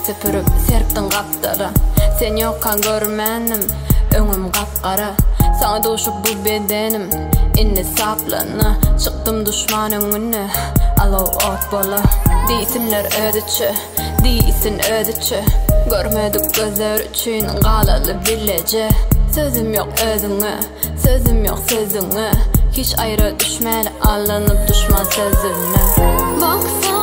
süpürüp serptin kaptara. Sen yokkan görmenim, öňüm kapkara. Sana doşup bu bedenim, inni saplana. Çıktım düşman öňüne, alav ot bola. Diýsinler ödüçü, diýsin ödüçü. Görmedik gözler üçün galaly bilece. Sözüm yok özüňe, sözüm yok sözüňe. Hiç ayrı düşmeli, alınıp düşman sözüne. Baksa